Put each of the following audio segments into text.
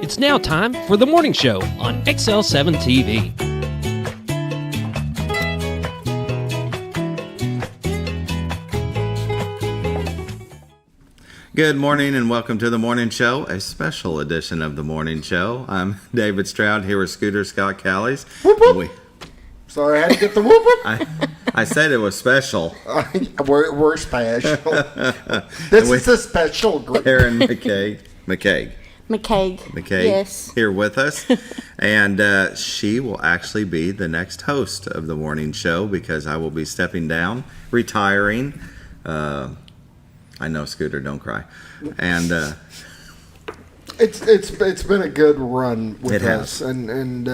It's now time for The Morning Show on XL7-TV. Good morning and welcome to The Morning Show, a special edition of The Morning Show. I'm David Stroud here with Scooter Scott Callies. Whoop, whoop. Sorry, I had to get the whoop whoop. I said it was special. We're special. This is a special group. Karen McCaig, Yes. here with us. And she will actually be the next host of The Morning Show because I will be stepping down, retiring. I know, Scooter, don't cry. And It's been a good run with It us, has. and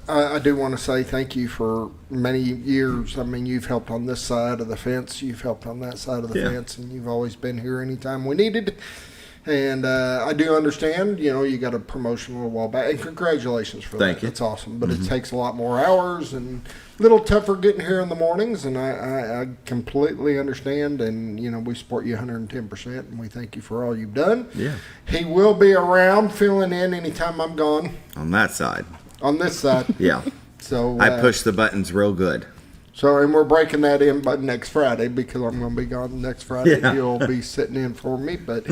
I do want to say thank you for many years. I mean, you've helped on this side of the fence, you've helped on that side of the Yeah. fence, and you've always been here anytime we needed. And I do understand, you got a promotion a little while back, and congratulations for Thank that. you. That's awesome, but it takes a lot more hours and a little tougher getting here in the mornings, and I completely understand, and, we support you 110%, and we thank you for all you've done. yeah, He will be around filling in anytime I'm gone on that side. on this side. Yeah, So I push the buttons real good. So, and we're breaking that in by next Friday because I'm going to be gone next Friday. Yeah. He'll be sitting in for me, but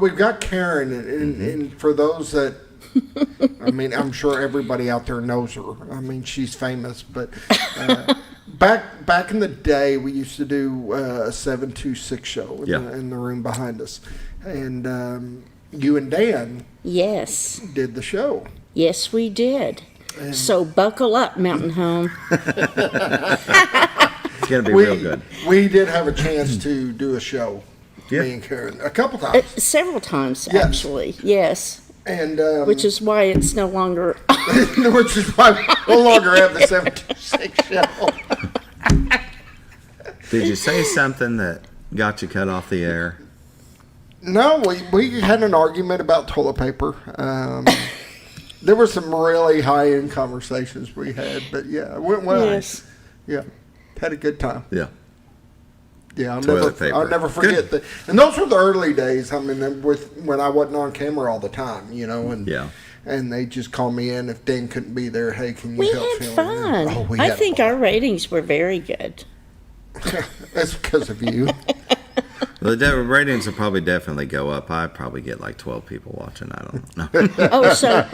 we've got Karen, and for those that, I mean, I'm sure everybody out there knows her. I mean, she's famous, but back in the day, we used to do a 7-2-6 show in the room behind us, and you and Dan Yes. did the show. Yes, we did. So buckle up, Mountain Home. It's going to be real good. We did have a chance to do a show, Yeah. me and Karen, a couple times. Several times, Yes. actually. Yes. And Which is why it's no longer. which is why we no longer have the 726 show. Did you say something that got you cut off the air? No, we had an argument about toilet paper. There were some really high-end conversations we had, but yeah, it went well. Yes. Yeah, had a good time. Yeah. Yeah, Toilet paper. I'll never forget that. And those were the early days. I mean, when I wasn't on camera all the time, and Yeah. and they just called me in if Dan couldn't be there. Hey, can you We help had fill in? fun. Oh, we I had think fun. our ratings were very good. That's because of you. The ratings will probably definitely go up. I probably get like 12 people watching. I don't know. Oh, so,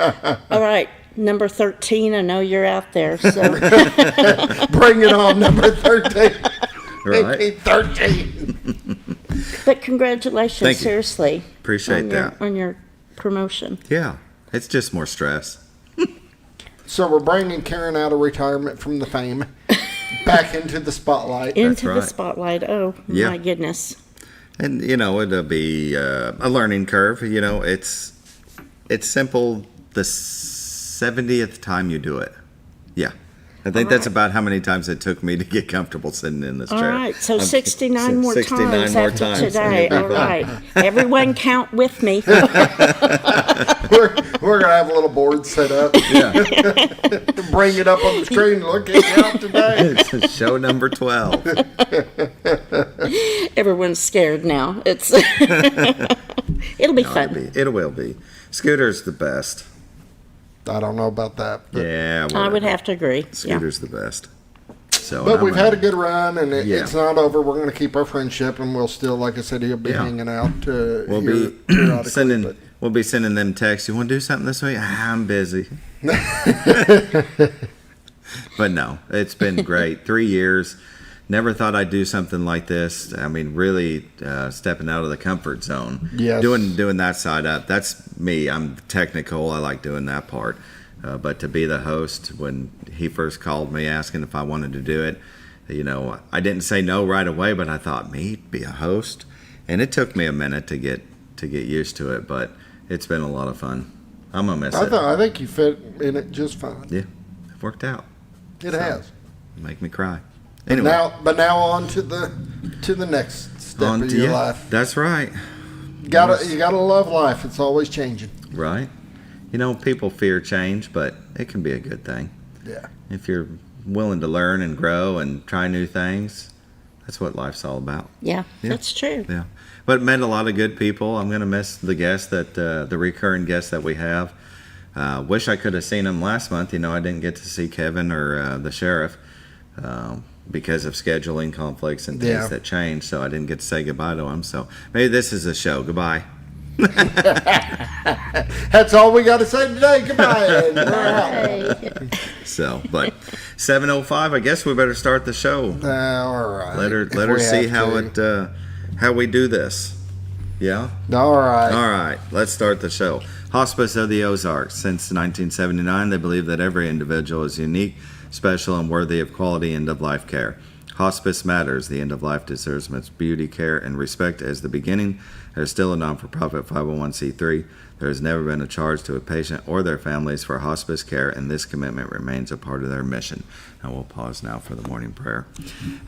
all right, number 13, I know you're out there. So, Bring it on, number 13. Right. 13. but congratulations, Thank you. seriously. Appreciate that. On your promotion. Yeah. It's just more stress. So we're bringing Karen out of retirement from the fame back into the spotlight. Into right. the spotlight. Oh, Yeah. my goodness. And, it'll be a learning curve. It's simple the 70th time you do it. Yeah. I think that's about how many times it took me to get comfortable sitting in this All chair. right, so 69 more 69 times more after times. today. It'll All be fun. right. Everyone count with me. We're going to have a little board set up. Yeah. Bring it up on the screen. Look at it out today. It's show number 12. Everyone's scared now. It's It'll be fun. It will be. Scooter's the best. I don't know about that. But, Yeah. I would whatever. have to agree. Yeah. Scooter's the best. So, but I'm we've had a good run, and Yeah. it's not over. We're going to keep our friendship, and we'll still, like I said, he'll be Yeah. hanging out. We'll here be periodically, sending. but- We'll be sending them texts. You want to do something this week? I'm busy. But no, it's been great. 3 years. Never thought I'd do something like this. I mean, really stepping out of the comfort zone. Yes. Doing that side up. That's me. I'm technical. I like doing that part. But to be the host, when he first called me asking if I wanted to do it, I didn't say no right away. But I thought, me be a host, and it took me a minute to get used to it. But it's been a lot of fun. I'm gonna miss it. I think you fit in it just fine. Yeah, it worked out. It So, has. Make me cry. Anyway, Now on to the next step on of to your you. life. That's right. You gotta love life. It's always changing. Right. People fear change, but it can be a good thing. Yeah. If you're willing to learn and grow and try new things, that's what life's all about. Yeah, Yeah. that's true. Yeah. but met a lot of good people. I'm going to miss the guests the recurring guests that we have. Wish I could have seen them last month. I didn't get to see Kevin or the sheriff because of scheduling conflicts and things that changed. So I didn't get to say goodbye to them. So maybe this is a show. Goodbye. That's all we got to say today. Goodbye. And we're out. So, but 7:05. I guess we better start the show. All right. Let her see how we do this. Yeah. All right. All right. Let's start the show. Hospice of the Ozarks. Since 1979, they believe that every individual is unique, special, and worthy of quality end-of-life care. Hospice matters. The end of life deserves much beauty, care, and respect as the beginning. They're still a non-for-profit 501c3. There has never been a charge to a patient or their families for hospice care, and this commitment remains a part of their mission. And we'll pause now for the morning prayer.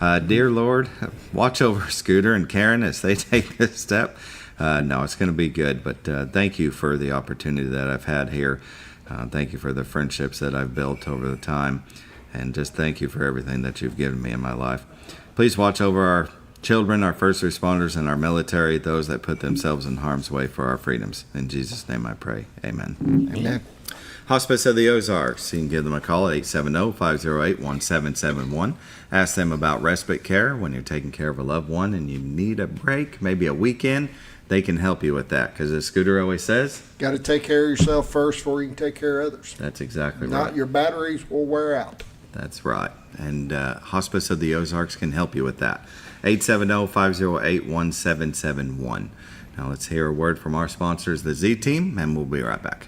Dear Lord, watch over Scooter and Karen as they take this step. No, it's going to be good, but thank you for the opportunity that I've had here. Thank you for the friendships that I've built over the time. And just thank you for everything that you've given me in my life. Please watch over our children, our first responders, and our military, those that put themselves in harm's way for our freedoms. In Jesus' name I pray. Amen. Amen. Hospice of the Ozarks. You can give them a call at 870-508-1771. Ask them about respite care when you're taking care of a loved one and you need a break, maybe a weekend. They can help you with that because as Scooter always says, got to take care of yourself first before you can take care of others. That's exactly right. Not your batteries will wear out. That's right. And Hospice of the Ozarks can help you with that. 870-508-1771. Now let's hear a word from our sponsors, the Z-Team, and we'll be right back.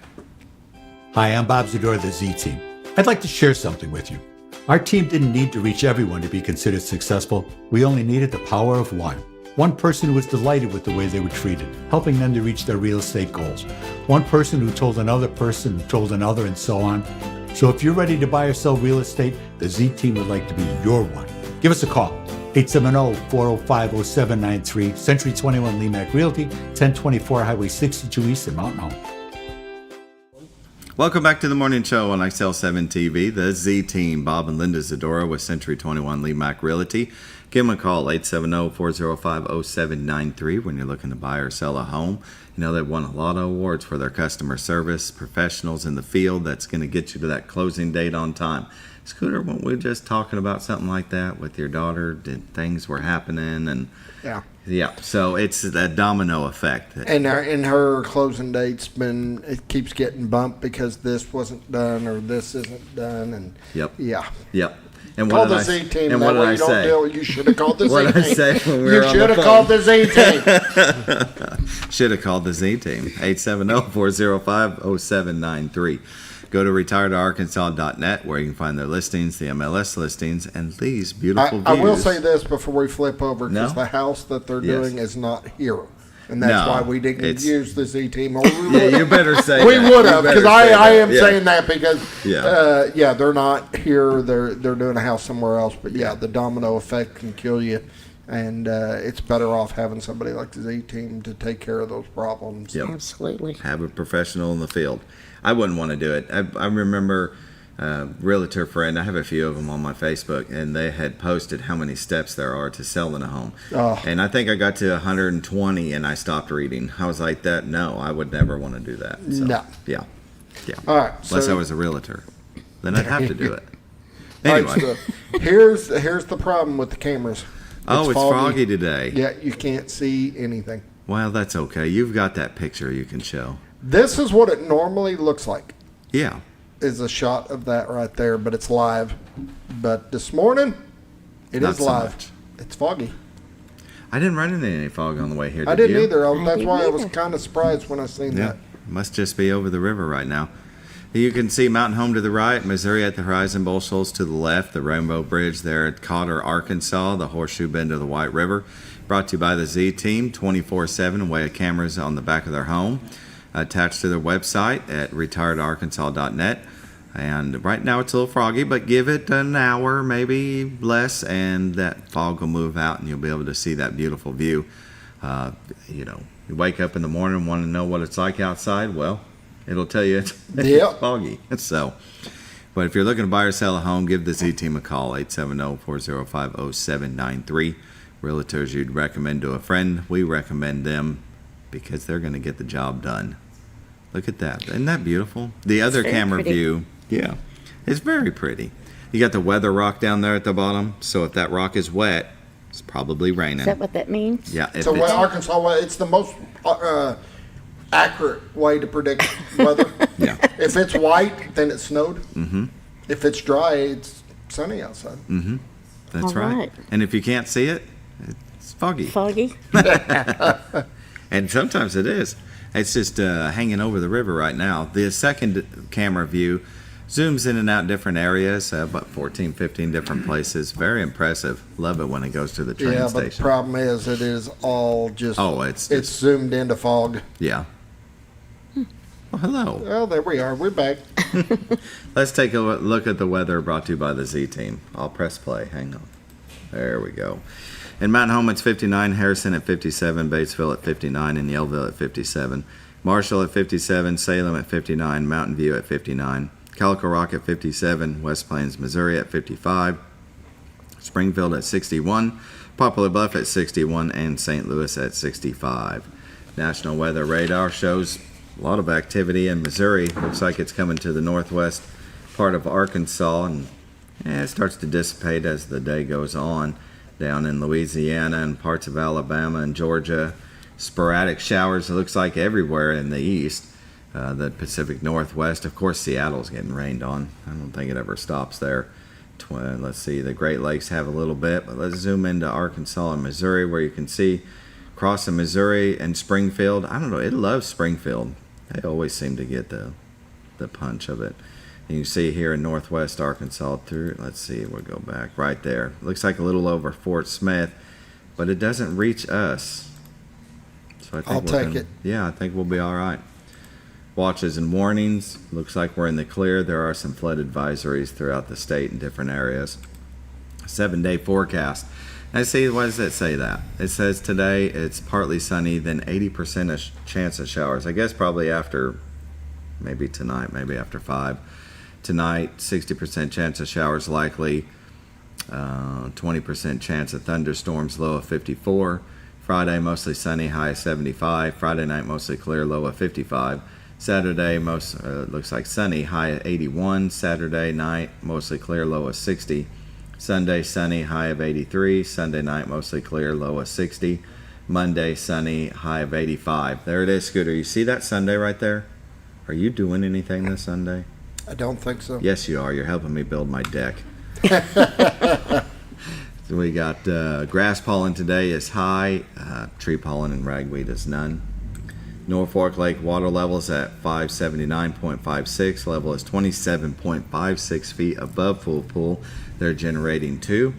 Hi, I'm Bob Zador of the Z-Team. I'd like to share something with you. Our team didn't need to reach everyone to be considered successful. We only needed the power of one. One person who was delighted with the way they were treated, helping them to reach their real estate goals. One person who told another person who told another, and so on. So if you're ready to buy or sell real estate, the Z-Team would like to be your one. Give us a call. 870-405-0793, Century 21 Lemac Realty, 1024 Highway 62 East in Mountain Home. Welcome back to the morning show on XL7-TV, the Z-Team. Bob and Linda Zadora with Century 21 Lemac Realty. Give them a call, 870-405-0793 when you're looking to buy or sell a home. They've won a lot of awards for their customer service, professionals in the field that's going to get you to that closing date on time. Scooter, weren't we just talking about something like that with your daughter? Things were happening and yeah. So it's a domino effect. And her closing date's it keeps getting bumped because this wasn't done or this isn't done, and Yep. Call the Z-Team. And what did I say? You should have called the Z-Team. What did I say when we were on the phone? You should have called the Z-Team. Should have called the Z-Team. 870-405-0793. Go to retiredarkansas.net where you can find their listings, the MLS listings, and these beautiful views. I will say this before we flip over, because the house that they're doing is not here. And that's why we didn't use the Z-Team. You better say we would have, because I am Yeah. saying that because, they're not here. They're doing a house somewhere else. But, the domino effect can kill you. And it's better off having somebody like the Z-Team to take care of those problems. Yep. Absolutely. Have a professional in the field. I wouldn't want to do it. I remember realtor friend, I have a few of them on my Facebook, and they had posted how many steps there are to selling a home. And I think I got to 120 and I stopped reading. I was like, no, I would never want to do that. So, no. Yeah. All right. Unless I was a realtor. Then I'd have to do it. Anyway. All right, so here's the problem with the cameras. It's foggy today. Yeah, you can't see anything. Well, that's okay. You've got that picture you can show. This is what it normally looks like. Yeah. Is a shot of that right there, but it's live. But this morning, it is live. Much. It's foggy. I didn't run into any fog on the way here. I didn't you? either. That's didn't why I was either. kind of surprised when I seen that. Must just be over the river right now. You can see Mountain Home to the right, Missouri at the horizon, Bull Shoals to the left, the Rainbow Bridge there at Cotter, Arkansas, the Horseshoe Bend of the White River. Brought to you by the Z-Team, 24/7, away of cameras on the back of their home, attached to their website at retiredarkansas.net. And right now it's a little foggy, but give it an hour, maybe less, and that fog will move out, and you'll be able to see that beautiful view. You wake up in the morning and want to know what it's like outside. Well, it'll tell you it's foggy. So, but if you're looking to buy or sell a home, give the Z-Team a call, 870-405-0793. Realtors you'd recommend to a friend, we recommend them because they're going to get the job done. Look at that. Isn't that beautiful? The other camera view, yeah, it's very pretty. You got the weather rock down there at the bottom, so if that rock is wet, it's probably raining. Is that what that means? Yeah. So Arkansas, it's the most accurate way to predict weather. Yeah. If it's white, then it snowed. Mm-hmm. If it's dry, it's sunny outside. Mm-hmm. That's All right. right. And if you can't see it, it's foggy. Foggy? And sometimes it is. It's just hanging over the river right now. The second camera view zooms in and out different areas, about 14, 15 different places. Very impressive. Love it when it goes to the train But station. the problem is it is all just, it's zoomed into fog. Yeah. Well, hello. Well, there we are. We're back. Let's take a look at the weather brought to you by the Z Team. I'll press play. Hang on. There we go. In Mountain Home, it's 59. Harrison at 57. Batesville at 59. And Yellville at 57. Marshall at 57. Salem at 59. Mountain View at 59. Calico Rock at 57. West Plains, Missouri at 55. Springfield at 61. Poplar Bluff at 61. And St. Louis at 65. National Weather Radar shows a lot of activity in Missouri. Looks like it's coming to the northwest part of Arkansas, and it starts to dissipate as the day goes on. Down in Louisiana and parts of Alabama and Georgia, sporadic showers, it looks like everywhere in the east. The Pacific Northwest, of course, Seattle's getting rained on. I don't think it ever stops there. Let's see, the Great Lakes have a little bit, but let's zoom into Arkansas and Missouri, where you can see crossing Missouri and Springfield. I don't know, it loves Springfield. They always seem to get the punch of it. And you see here in northwest Arkansas through, let's see, we'll go back right there. Looks like a little over Fort Smith, but it doesn't reach us. So I think I'll take it. Yeah, I think we'll be all right. Watches and warnings. Looks like we're in the clear. There are some flood advisories throughout the state in different areas. 7-day forecast. Now see, why does it say that? It says today it's partly sunny, then 80% chance of showers. I guess probably after, maybe tonight, maybe after 5. Tonight, 60% chance of showers likely, 20% chance of thunderstorms, low of 54. Friday, mostly sunny, high of 75. Friday night, mostly clear, low of 55. Saturday, looks like sunny, high of 81. Saturday night, mostly clear, low of 60. Sunday, sunny, high of 83. Sunday night, mostly clear, low of 60. Monday, sunny, high of 85. There it is, Scooter. You see that Sunday right there? Are you doing anything this Sunday? I don't think so. Yes, you are. You're helping me build my deck. So we got grass pollen today is high. Tree pollen and ragweed is none. Norfolk Lake water levels at 579.56. Level is 27.56 feet above full pool. They're generating 2.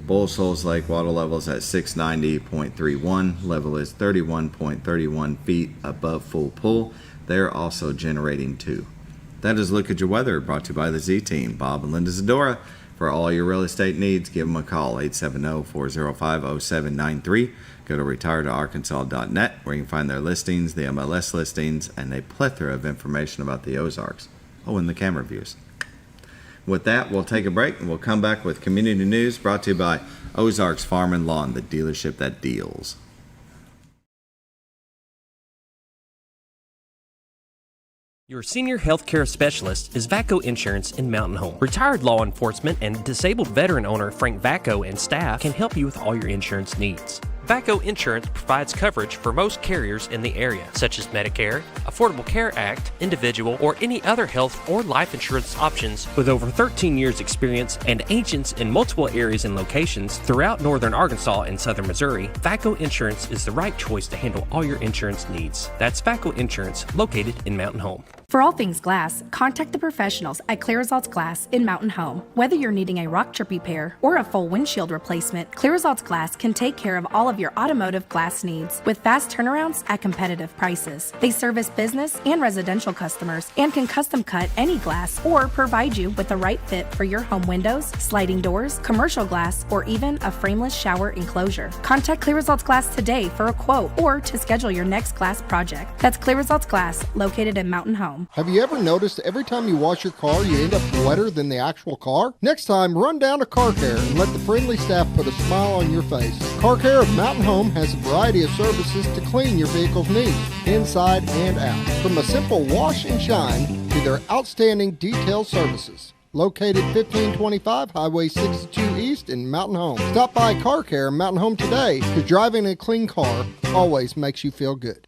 Bull Shoals Lake water levels at 690.31. Level is 31.31 feet above full pool. They're also generating 2. That is Look at Your Weather, brought to you by the Z Team. Bob and Linda Zadora. For all your real estate needs, give them a call, 870-405-0793. Go to retiredtoarkansas.net, where you can find their listings, the MLS listings, and a plethora of information about the Ozarks. Oh, and the camera views. With that, we'll take a break, and we'll come back with community news brought to you by Ozarks Farm and Lawn, the dealership that deals. Your senior healthcare specialist is VACO Insurance in Mountain Home. Retired law enforcement and disabled veteran owner Frank VACO and staff can help you with all your insurance needs. VACO Insurance provides coverage for most carriers in the area, such as Medicare, Affordable Care Act, individual, or any other health or life insurance options. With over 13 years experience and agents in multiple areas and locations throughout northern Arkansas and southern Missouri, VACO Insurance is the right choice to handle all your insurance needs. That's VACO Insurance, located in Mountain Home. For all things glass, contact the professionals at Clear Results Glass in Mountain Home. Whether you're needing a rock chip repair or a full windshield replacement, Clear Results Glass can take care of all of your automotive glass needs with fast turnarounds at competitive prices. They service business and residential customers and can custom cut any glass or provide you with the right fit for your home windows, sliding doors, commercial glass, or even a frameless shower enclosure. Contact Clear Results Glass today for a quote or to schedule your next glass project. That's Clear Results Glass, located in Mountain Home. Home. Have you ever noticed every time you wash your car, you end up wetter than the actual car? Next time, run down to Car Care and let the friendly staff put a smile on your face. Car Care of Mountain Home has a variety of services to clean your vehicle's needs, inside and out. From a simple wash and shine to their outstanding detail services. Located 1525 Highway 62 East in Mountain Home. Stop by Car Care Mountain Home today, because driving a clean car always makes you feel good.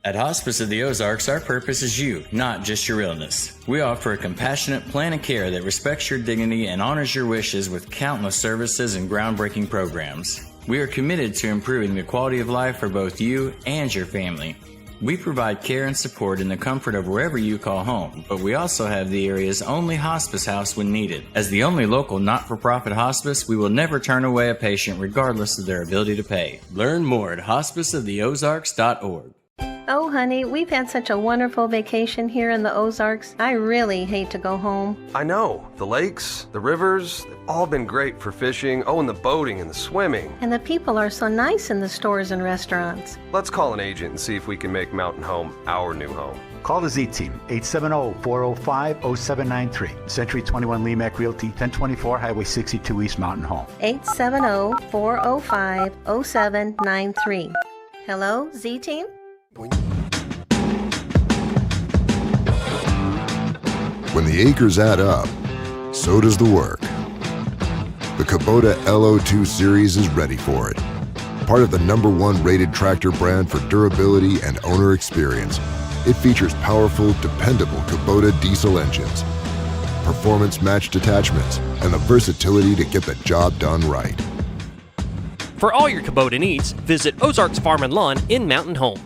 At Hospice of the Ozarks, our purpose is you, not just your illness. We offer a compassionate plan of care that respects your dignity and honors your wishes with countless services and groundbreaking programs. We are committed to improving the quality of life for both you and your family. We provide care and support in the comfort of wherever you call home, but we also have the area's only hospice house when needed. As the only local not-for-profit hospice, we will never turn away a patient regardless of their ability to pay. Learn more at hospiceoftheozarks.org. Oh, honey, we've had such a wonderful vacation here in the Ozarks. I really hate to go home. I know. The lakes, the rivers, they've all been great for fishing. Oh, and the boating and the swimming. And the people are so nice in the stores and restaurants. Let's call an agent and see if we can make Mountain Home our new home. Call the Z-Team, 870-405-0793. Century 21 Lemac Realty, 1024 Highway 62 East Mountain Home. 870-405-0793. Hello, Z-Team? When the acres add up, so does the work. The Kubota LO2 series is ready for it. Part of the #1 rated tractor brand for durability and owner experience, it features powerful, dependable Kubota diesel engines, performance-matched attachments, and the versatility to get the job done right. For all your Kubota needs, visit Ozarks Farm and Lawn in Mountain Home.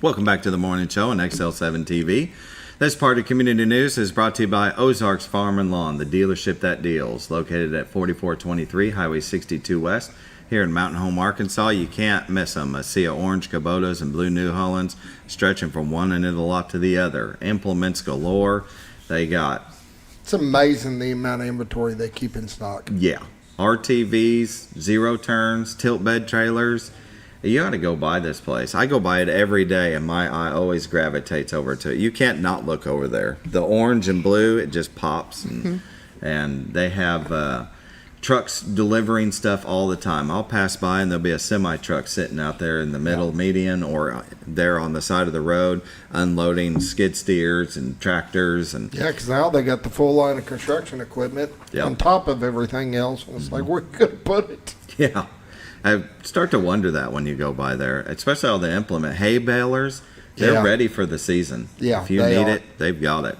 Welcome back to the morning show on XL7-TV. This part of Community News is brought to you by Ozarks Farm and Lawn, the dealership that deals. Located at 4423 Highway 62 West here in Mountain Home, Arkansas. You can't miss them. A sea of orange Kubotas and blue New Hollands stretching from one end of the lot to the other. Implements galore. They got... It's amazing the amount of inventory they keep in stock. Yeah. RTVs, zero turns, tilt bed trailers. You ought to go by this place. I go by it every day, and my eye always gravitates over to it. You can't not look over there. The orange and blue, it just pops. And they have trucks delivering stuff all the time. I'll pass by, and there'll be a semi-truck sitting out there in the middle median or there on the side of the road unloading skid steers and tractors. And yeah, because now they got the full line of construction equipment on top of everything else. And it's like, where you going to put it? Yeah. I start to wonder that when you go by there, especially all the implement hay balers. They're ready for the season. Yeah, if you need it, they've got it.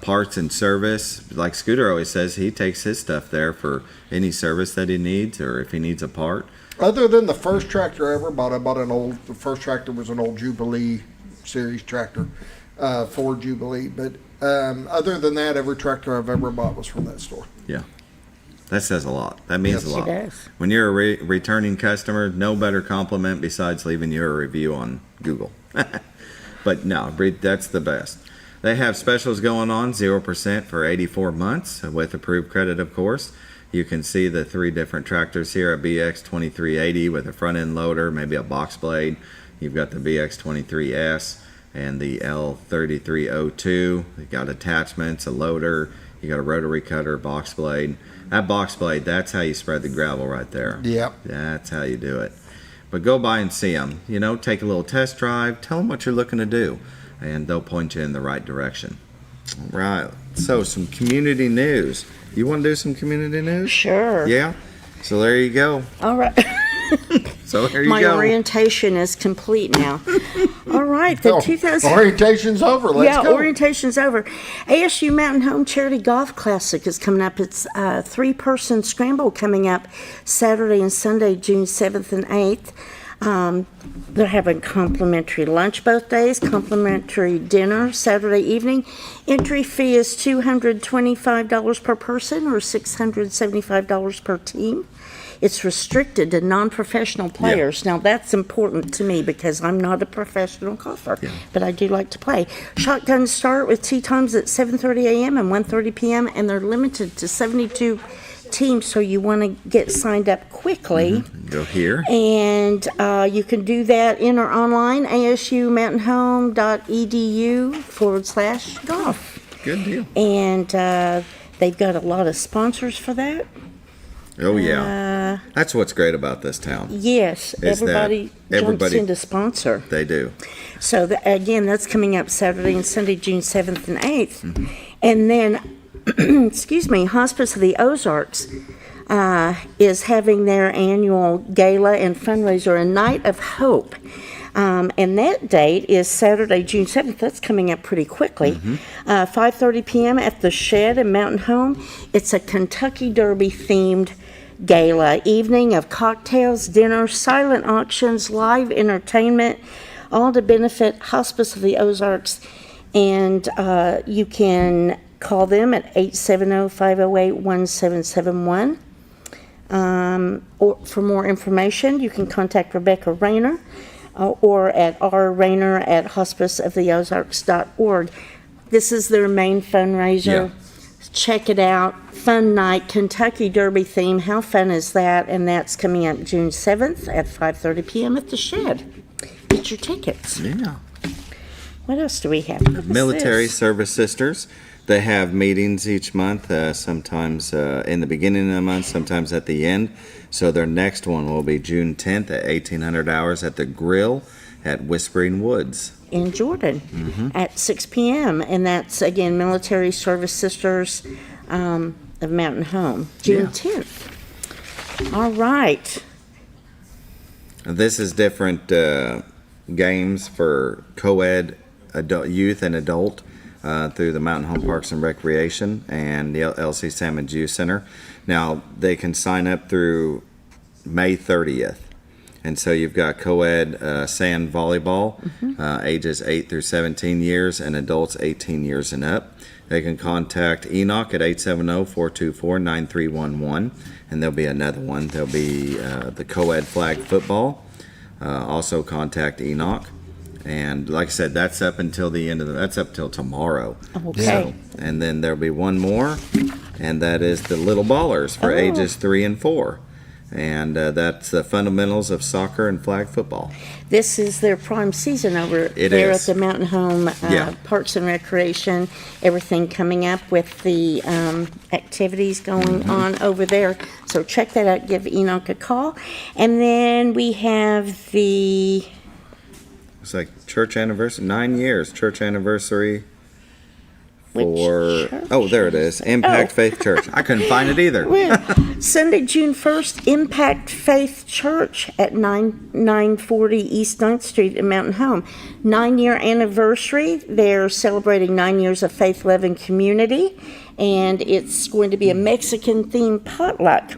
Parts and service, like Scooter always says, he takes his stuff there for any service that he needs or if he needs a part. Other than the first tractor I ever bought, the first tractor was an old Jubilee series tractor, Ford Jubilee. But other than that, every tractor I've ever bought was from that store. Yeah. That says a lot. That means a lot. It does. When you're a returning customer, no better compliment besides leaving you a review on Google. But no, that's the best. They have specials going on, 0% for 84 months with approved credit, of course. You can see the 3 different tractors here, a BX2380 with a front end loader, maybe a box blade. You've got the BX23S and the L3302. They've got attachments, a loader. You got a rotary cutter, box blade. That box blade, that's how you spread the gravel right there. Yep. That's how you do it. But go by and see them. You know, take a little test drive. Tell them what you're looking to do, and they'll point you in the right direction. All right. So some community news. You want to do some community news? Sure. Yeah? So there you go. All right. So there you My go. orientation is complete now. All right. The 2000 Orientation's over. Let's go. Orientation's over. ASU Mountain Home Charity Golf Classic is coming up. It's a 3-person scramble coming up Saturday and Sunday, June 7th and 8th. They're having complimentary lunch both days, complimentary dinner Saturday evening. Entry fee is $225 per person or $675 per team. It's restricted to non-professional players. Now, that's important to me because I'm not a professional golfer, but I do like to play. Shotguns start with tee times at 7:30 a.m. and 1:30 p.m., and they're limited to 72 teams, so you want to get signed up quickly. Go here. And you can do that in or online, asumountainhome.edu/golf. Good deal. And they've got a lot of sponsors for that. Oh, yeah. That's what's great about this town. Yes, everybody jumps into sponsor. They do. So, again, that's coming up Saturday and Sunday, June 7th and 8th. And then, excuse me, Hospice of the Ozarks is having their annual gala and fundraiser, A Night of Hope. And that date is Saturday, June 7th. That's coming up pretty quickly. 5:30 p.m. at the Shed in Mountain Home. It's a Kentucky Derby themed gala evening of cocktails, dinner, silent auctions, live entertainment, all to benefit Hospice of the Ozarks. And you can call them at 870-508-1771. Or for more information, you can contact Rebecca Rayner or at rrayner@hospiceoftheozarks.org. This is their main fundraiser. Check it out. Fun night, Kentucky Derby theme. How fun is that? And that's coming up June 7th at 5:30 p.m. at the Shed. Get your tickets. Yeah. What else do we have? Military Service Sisters. They have meetings each month, sometimes in the beginning of the month, sometimes at the end. So their next one will be June 10th at 1800 hours at the Grill at Whispering Woods. In Jordan at 6 p.m. And that's, again, Military Service Sisters of Mountain Home, June 10th. All right. This is different games for co-ed adult, youth and adult through the Mountain Home Parks and Recreation and the LC Salmon Juice Center. Now, they can sign up through May 30th. And so you've got co-ed sand volleyball, ages 8 through 17 years, and adults 18 years and up. They can contact Enoch at 870-424-9311, and there'll be another one. There'll be the co-ed flag football. Also contact Enoch. And like I said, that's up until the end of that's up till tomorrow. Okay. So, and then there'll be one more, and that is the Little Ballers for ages 3 and 4. And that's the fundamentals of soccer and flag football. This is their prime season over there at the Mountain Home Parks and Recreation. Everything coming up with the activities going on over there. So check that out. Give Enoch a call. And then we have the... It's like church anniversary, 9 years, church anniversary for, there it is, Impact Faith Church. I couldn't find it either. Sunday, June 1st, Impact Faith Church at 940 East 9th Street in Mountain Home. 9-year anniversary. They're celebrating 9 years of faith, love, and community, and it's going to be a Mexican-themed potluck.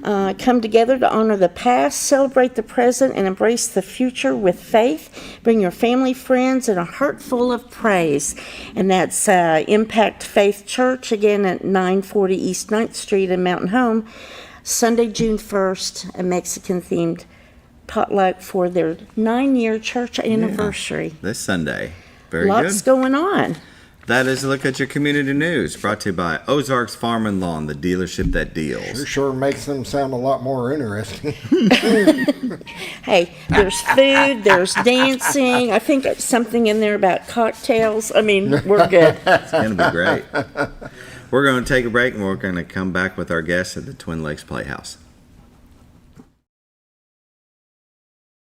Come together to honor the past, celebrate the present, and embrace the future with faith. Bring your family, friends, and a heart full of praise. And that's Impact Faith Church, again at 940 East 9th Street in Mountain Home. Sunday, June 1st, a Mexican-themed potluck for their 9-year church anniversary. This Sunday. Very good. Lots going on. That is a look at your community news, brought to you by Ozarks Farm and Lawn, the dealership that deals. Sure makes them sound a lot more interesting. Hey, there's food, there's dancing. I think it's something in there about cocktails. I mean, we're good. It's going to be great. We're going to take a break, and we're going to come back with our guests at the Twin Lakes Playhouse.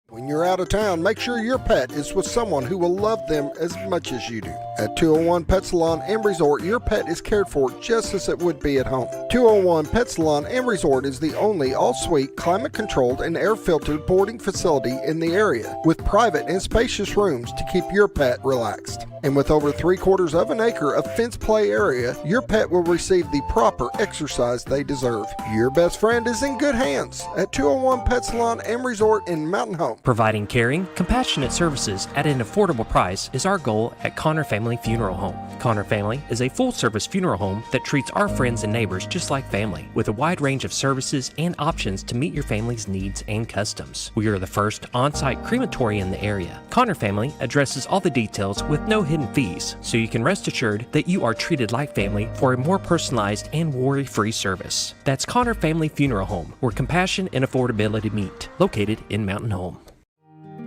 When you're out of town, make sure your pet is with someone who will love them as much as you do. At 201 Pet Salon and Resort, your pet is cared for just as it would be at home. 201 Pet Salon and Resort is the only all-suite, climate-controlled, and air-filtered boarding facility in the area, with private and spacious rooms to keep your pet relaxed. And with over 3/4 of an acre of fenced play area, your pet will receive the proper exercise they deserve. Your best friend is in good hands at 201 Pet Salon and Resort in Mountain Home. Providing caring, compassionate services at an affordable price is our goal at Connor Family Funeral Home. Connor Family is a full-service funeral home that treats our friends and neighbors just like family, with a wide range of services and options to meet your family's needs and customs. We are the first on-site crematory in the area. Connor Family addresses all the details with no hidden fees, so you can rest assured that you are treated like family for a more personalized and worry-free service. That's Connor Family Funeral Home, where compassion and affordability meet, located in Mountain Home.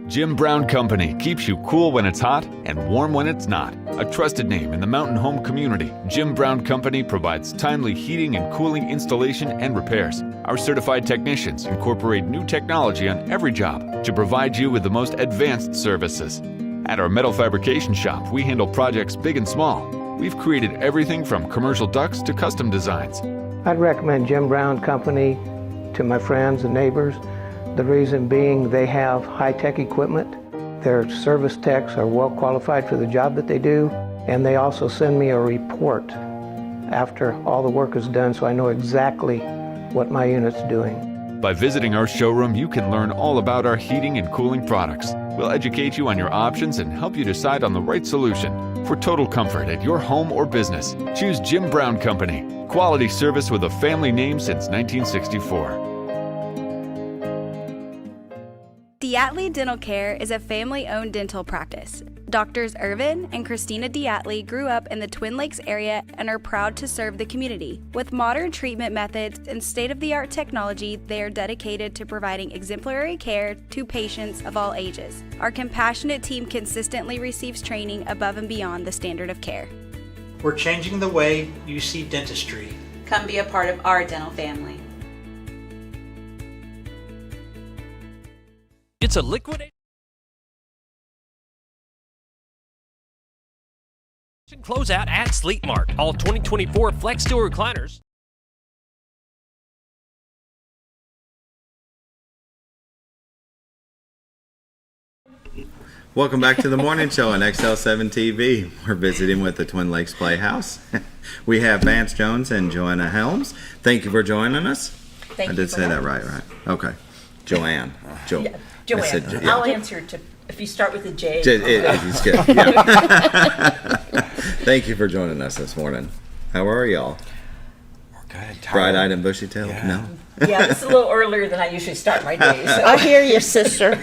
Jim Brown Company keeps you cool when it's hot and warm when it's not. A trusted name in the mountain home community, Jim Brown Company provides timely heating and cooling installation and repairs. Our certified technicians incorporate new technology on every job to provide you with the most advanced services. At our metal fabrication shop, we handle projects big and small. We've created everything from commercial ducts to custom designs. I'd recommend Jim Brown Company to my friends and neighbors. The reason being they have high-tech equipment, their service techs are well qualified for the job that they do, and they also send me a report after all the work is done so I know exactly what my unit's doing. By visiting our showroom, you can learn all about our heating and cooling products. We'll educate you on your options and help you decide on the right solution. For total comfort at your home or business, choose Jim Brown Company. Quality service with a family name since 1964. Diatley Dental Care is a family-owned dental practice. Doctors Irvin and Christina Diatley grew up in the Twin Lakes area and are proud to serve the community. With modern treatment methods and state-of-the-art technology, they are dedicated to providing exemplary care to patients of all ages. Our compassionate team consistently receives training above and beyond the standard of care. We're changing the way you see dentistry. Come be a part of our dental family. It's a liquidation closeout at Sleep Mart. All 2024 Flex Steel recliners. Welcome back to the morning show on XL7-TV. We're visiting with the Twin Lakes Playhouse. We have Vance Jones and Joanne Helms. Thank you for joining us. Thank I you did for say that having right, us. right. Okay. Joanne. Yeah, Joanne. I'll answer to if you start with the J. It's good. Yeah. Thank you for joining us this morning. How are y'all? We're good. Bright-eyed and bushy-tailed? Yeah. No? Yeah, this is a little earlier than I usually start my day. So. I hear you, sister.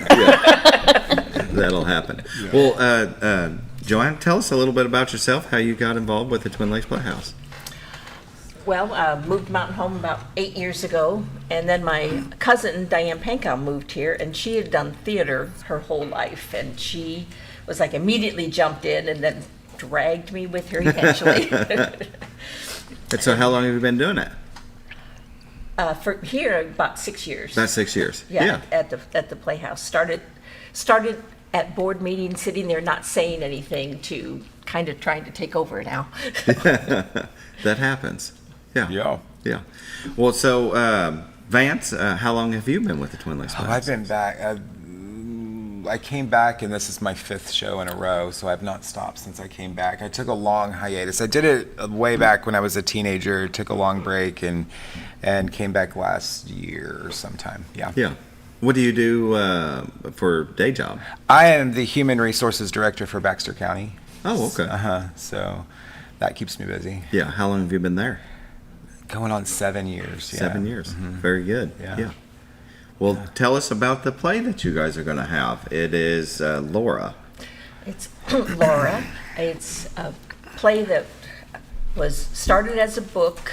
That'll happen. Yeah. Well, Joanne, tell us a little bit about yourself, how you got involved with the Twin Lakes Playhouse. Well, moved to Mountain Home about 8 years ago, and then my cousin Diane Pankow moved here, and she had done theater her whole life, and she was like immediately jumped in and then dragged me with her eventually. And so how long have you been doing it? For here, about 6 years. About 6 years. Yeah. At the Playhouse. Started at board meetings, sitting there not saying anything, to kind of trying to take over now. That happens. Yeah. Well, so Vance, how long have you been with the Twin Lakes Playhouse? I've been back. I came back, and this is my 5th show in a row, so I've not stopped since I came back. I took a long hiatus. I did it way back when I was a teenager, took a long break, and came back last year sometime. Yeah. What do you do for day job? I am the Human Resources Director for Baxter County. Oh, okay. So that keeps me busy. Yeah. How long have you been there? Going on 7 years. Yeah. 7 years. Mm-hmm. Very good. Yeah. Well, tell us about the play that you guys are going to have. It is Laura. It's Laura. It's a play that was started as a book,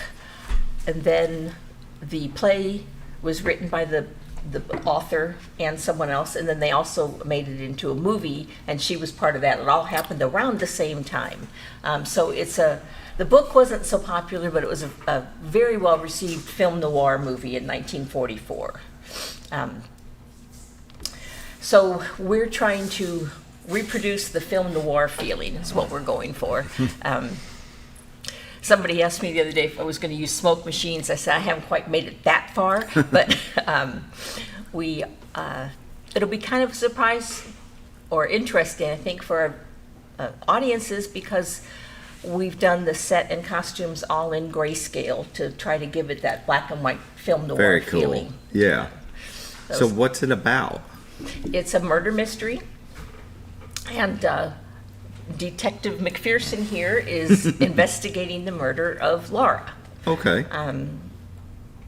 and then the play was written by the author and someone else, and then they also made it into a movie, and she was part of that. It all happened around the same time. So it's the book wasn't so popular, but it was a very well-received film noir movie in 1944. So we're trying to reproduce the film noir feeling is what we're going for. Somebody asked me the other day if I was going to use smoke machines. I said I haven't quite made it that far, but it'll be kind of a surprise or interesting, I think, for our audiences, because we've done the set and costumes all in grayscale to try to give it that black and white film noir Very cool. feeling. Yeah. So what's it about? It's a murder mystery, and Detective McPherson here is investigating the murder of Laura. Okay.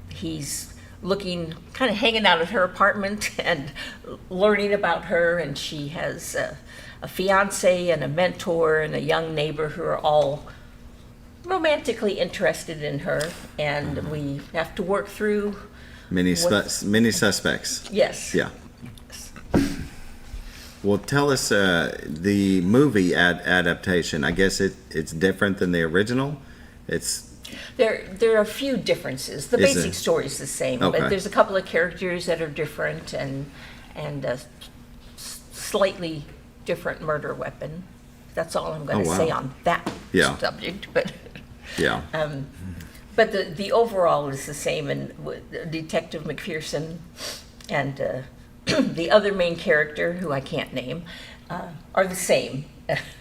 He's looking, kind of hanging out at her apartment and learning about her, and she has a fiance and a mentor and a young neighbor who are all romantically interested in her, and we have to work through Many suspects. Yes. Yeah. Well, tell us the movie adaptation. I guess it's different than the original. There are a few differences. The basic story is the same, but there's a couple of characters that are different and a slightly different murder weapon. That's all I'm going to say on that subject. But yeah. But the overall is the same, and Detective McPherson and the other main character, who I can't name, are the same.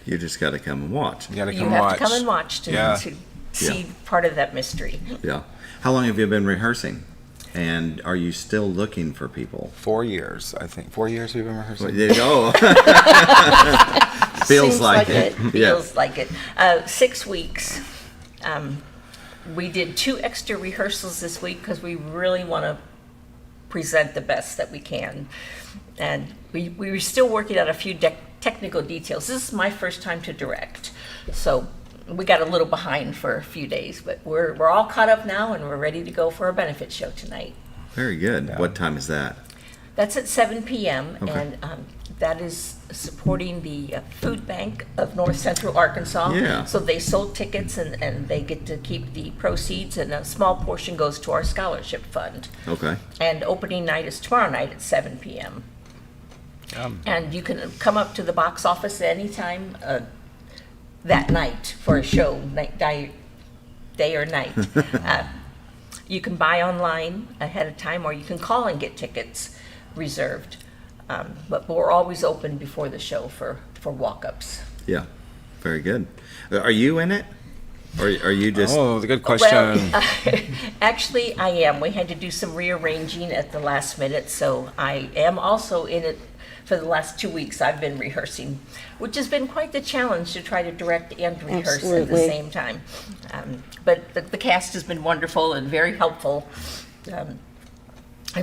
You just got to come and watch. You have to come and watch to see part of that mystery. Yeah. How long have you been rehearsing? And are you still looking for people? 4 years, I think. 4 years we've been rehearsing. Well, there you go. Feels like it. Feels like it. 6 weeks. We did 2 extra rehearsals this week because we really want to present the best that we can. And we were still working out a few technical details. This is my first time to direct, so we got a little behind for a few days, but we're all caught up now, and we're ready to go for our benefit show tonight. Very good. Yeah. What time is that? That's at 7 p.m. Okay. And that is supporting the food bank of North Central Arkansas. Yeah. So they sold tickets, and they get to keep the proceeds, and a small portion goes to our scholarship fund. Okay. And opening night is tomorrow night at 7 p.m. And you can come up to the box office at any time that night for a show, day or night. You can buy online ahead of time, or you can call and get tickets reserved. But we're always open before the show for walk-ups. Yeah, very good. Are you in it? Or are you just... Oh, the good question. Well, actually, I am. We had to do some rearranging at the last minute, so I am also in it. For the last 2 weeks, I've been rehearsing, which has been quite the challenge to try to direct and rehearse at the same time. But the cast has been wonderful and very helpful. And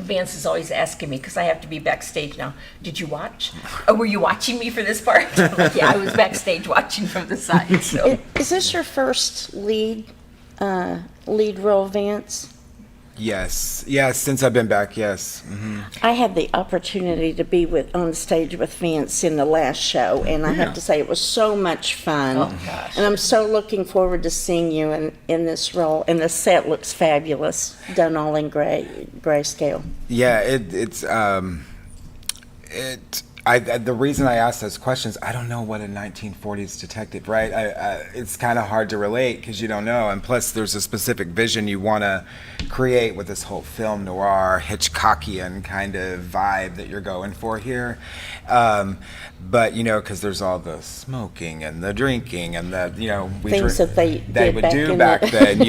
Vance is always asking me, because I have to be backstage now, did you watch? Or were you watching me for this part? I'm like, yeah, I was backstage watching from the side. So. Is this your first lead role, Vance? Yes, since I've been back, yes. Mm-hmm. I had the opportunity to be on stage with Vance in the last show, and I have to say it was so much fun. Oh, gosh. And I'm so looking forward to seeing you in this role. And the set looks fabulous, done all in grayscale. Yeah, the reason I ask those questions, I don't know what a 1940s detective, right? It's kind of hard to relate because you don't know, and plus there's a specific vision you want to create with this whole film noir, Hitchcockian kind of vibe that you're going for here. But because there's all the smoking and the drinking and the things that they would do back then,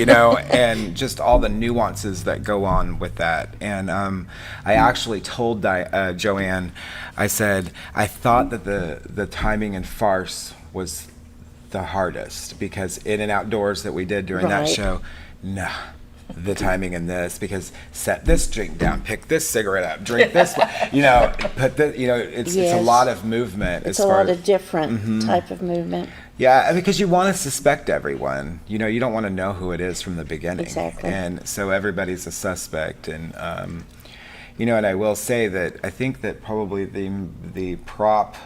and just all the nuances that go on with that. And I actually told Joanne, I said, I thought that the timing and farce was the hardest, because in and outdoors that we did during that show, the timing in this, because set this drink down, pick this cigarette up, drink this, put the, it's a lot of movement. It's a lot of different type of movement. Yeah, because you want to suspect everyone. You don't want to know who it is from the beginning. Exactly. And so everybody's a suspect. And, and I will say that I think that probably the prop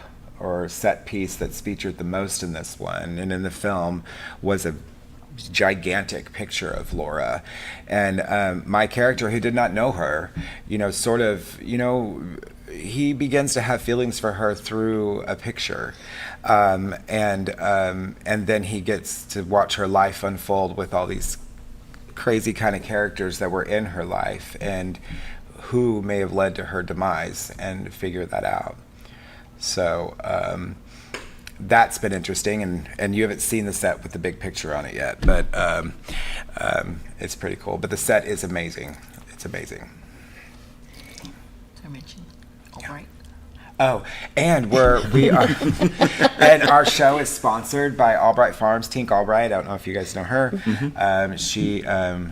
or set piece that's featured the most in this one and in the film was a gigantic picture of Laura, and my character, who did not know her, sort of, he begins to have feelings for her through a picture, and then he gets to watch her life unfold with all these crazy kind of characters that were in her life and who may have led to her demise, and figure that out. So that's been interesting, and you haven't seen the set with the big picture on it yet, but it's pretty cool. But the set is amazing. It's amazing. I mentioned Albright. Oh, and we are, and our show is sponsored by Albright Farms. Tink Albright, I don't know if you guys know her. Mm-hmm.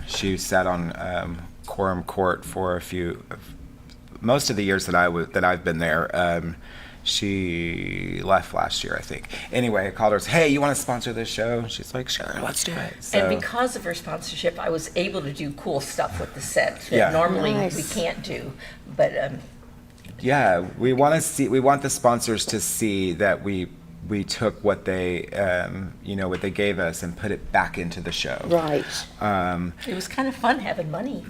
She sat on Quorum Court for most of the years that I've been there. She left last year, I think. Anyway, I called her, hey, you want to sponsor this show? She's like, sure, let's do it. So, and because of her sponsorship, I was able to do cool stuff with the set that Yeah. normally Nice. we can't do. But yeah, we want the sponsors to see that we took what they what they gave us and put it back into the show. Right. it was kind of fun having money.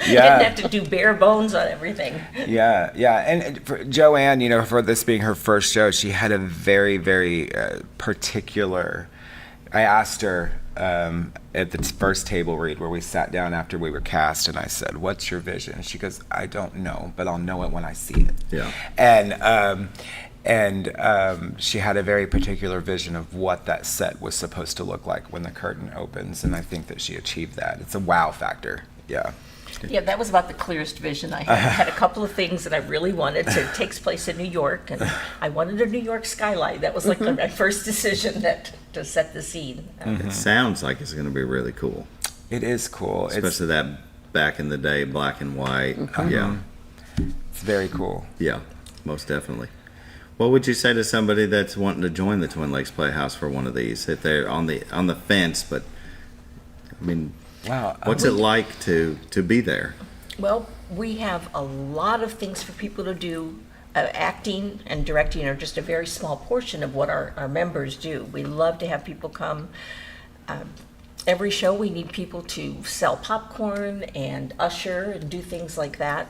Yeah. Didn't have to do bare bones on everything. Yeah. And for Joanne, for this being her first show, she had a very, very particular. I asked her at the first table read where we sat down after we were cast, and I said, "What's your vision?" She goes, "I don't know, but I'll know it when I see it." Yeah. And she had a very particular vision of what that set was supposed to look like when the curtain opens, and I think that she achieved that. It's a wow factor. Yeah. Yeah, that was about the clearest vision I had. I had a couple of things that I really wanted. So it takes place in New York, and I wanted a New York skyline. That was like my first decision to set the scene. It sounds like it's going to be really cool. It is cool. Especially that back in the day, black and white. Yeah. It's very cool. Yeah, most definitely. What would you say to somebody that's wanting to join the Twin Lakes Playhouse for one of these? If they're on the fence, but I mean, wow, what's it like to be there? Well, we have a lot of things for people to do. Acting and directing are just a very small portion of what our members do. We love to have people come. Every show we need people to sell popcorn and usher and do things like that.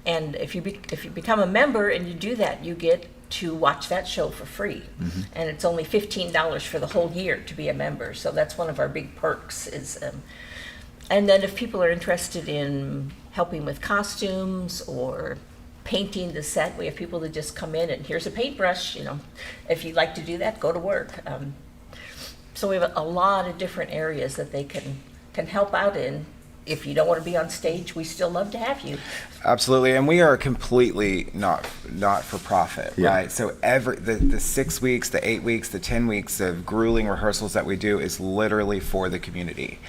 And if you become a member and you do that, you get to watch that show for free. And it's only $15 for the whole year to be a member. So that's one of our big perks. And then if people are interested in helping with costumes or painting the set, we have people that just come in and here's a paintbrush. If you'd like to do that, go to work. So we have a lot of different areas that they can help out in. If you don't want to be on stage, we still love to have you. Absolutely, and we are completely not for profit, right? So the 6 weeks, the 8 weeks, the 10 weeks of grueling rehearsals that we do is literally for the community,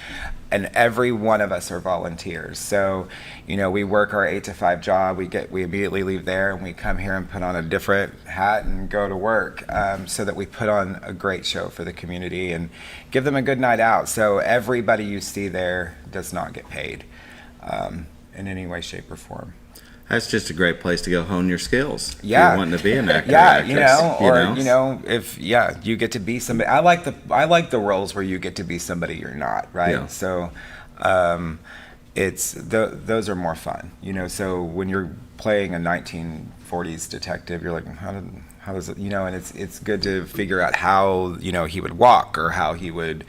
and every one of us are volunteers. So, we work our 8 to 5 job. We immediately leave there and we come here and put on a different hat and go to work, so that we put on a great show for the community and give them a good night out. So everybody you see there does not get paid in any way, shape, or form. That's just a great place to go hone your skills. Yeah, if you're wanting to be an actor. You get to be somebody. I like the roles where you get to be somebody you're not, right? Yeah. So, those are more fun, So when you're playing a 1940s detective, you're like, how does it, and it's good to figure out how he would walk or how he would,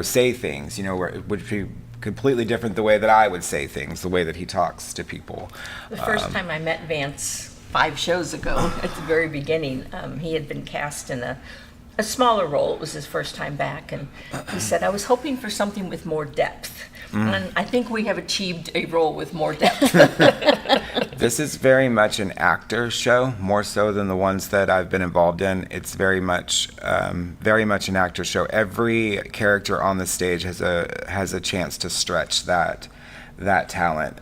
say things, where it would be completely different the way that I would say things, the way that he talks to people. The first time I met Vance 5 shows ago, at the very beginning, he had been cast in a smaller role. It was his first time back, and he said, I was hoping for something with more depth. And I think we have achieved a role with more depth. This is very much an actor show, more so than the ones that I've been involved in. It's very much an actor show. Every character on the stage has a chance to stretch that talent,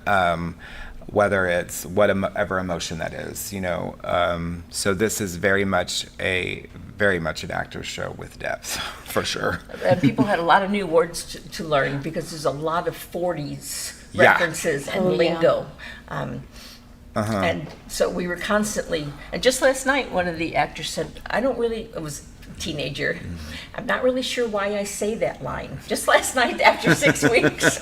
whether it's whatever emotion that is, So this is very much an actor show with depth, for sure. And people had a lot of new words to learn because there's a lot of 40s references and lingo. And so we were constantly, and just last night, one of the actors said, it was teenager. I'm not really sure why I say that line. Just last night after 6 weeks.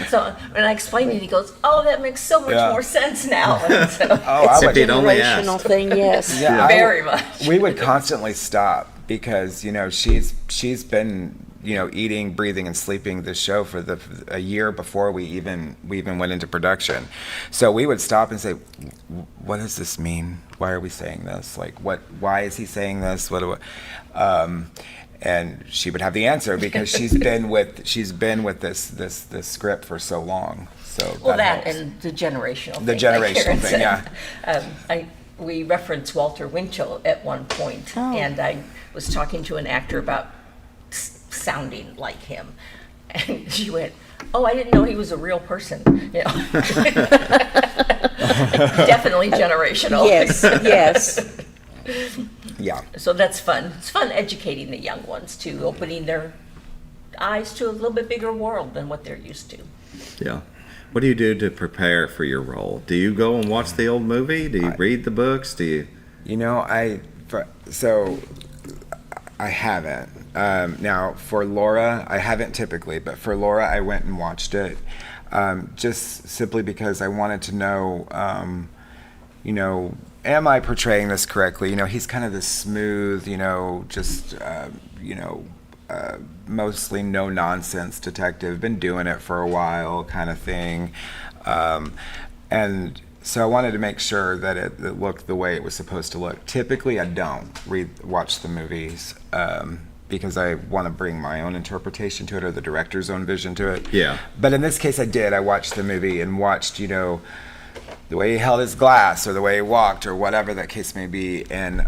So when I explained it, he goes, "Oh, that makes so much more sense now." And so, It's a generational thing, yes. Yeah, very much. We would constantly stop because, you know, she's been, you know, eating, breathing, and sleeping this show for a year before we even went into production. So we would stop and say, "What does this mean? Why are we saying this? Like, why is he saying this? And she would have the answer because she's been with this script for so long. So that helps. and the generational thing. The generational thing, yeah. We referenced Walter Winchell at one point, and I was talking to an actor about sounding like him, and she went, "Oh, I didn't know he was a real person." You know, definitely generational. Yes, yes. Yeah. So that's fun. It's fun educating the young ones too, opening their eyes to a little bit bigger world than what they're used to. Yeah. What do you do to prepare for your role? Do you go and watch the old movie? Do you read the books? Do you? You know, I haven't. Now, for Laura, I haven't typically, but for Laura, I went and watched it just simply because I wanted to know, you know, am I portraying this correctly? You know, he's kind of this smooth, you know, just, you know, mostly no-nonsense detective, been doing it for a while kind of thing. And so I wanted to make sure that it looked the way it was supposed to look. Typically, I don't watch the movies because I want to bring my own interpretation to it or the director's own vision to it. Yeah. But in this case, I did. I watched the movie and watched, you know, the way he held his glass or the way he walked or whatever that case may be, and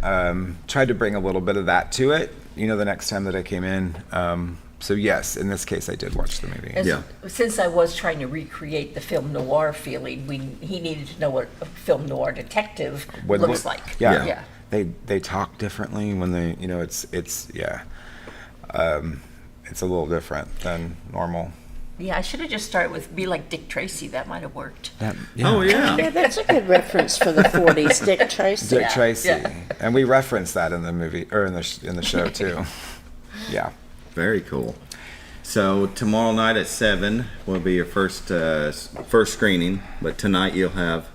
tried to bring a little bit of that to it, you know, the next time that I came in. So yes, in this case, I did watch the movie. Since I was trying to recreate the film noir feeling, he needed to know what a film noir detective looks like. Yeah. They talk differently when they, you know, it's a little different than normal. Yeah, I should have just started with "Be Like Dick Tracy." That might have worked. Oh yeah. Yeah, that's a good reference for the 40s, Dick Tracy. Dick Tracy, and we reference that in the movie or in the show too. Yeah. Very cool. So tomorrow night at 7 will be your first screening, but tonight you'll have.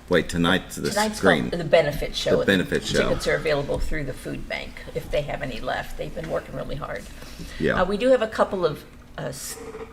Wait, tonight's screen. Called the benefit show. The benefit show. Tickets are available through the food bank if they have any left. They've been working really hard. Yeah. We do have a couple of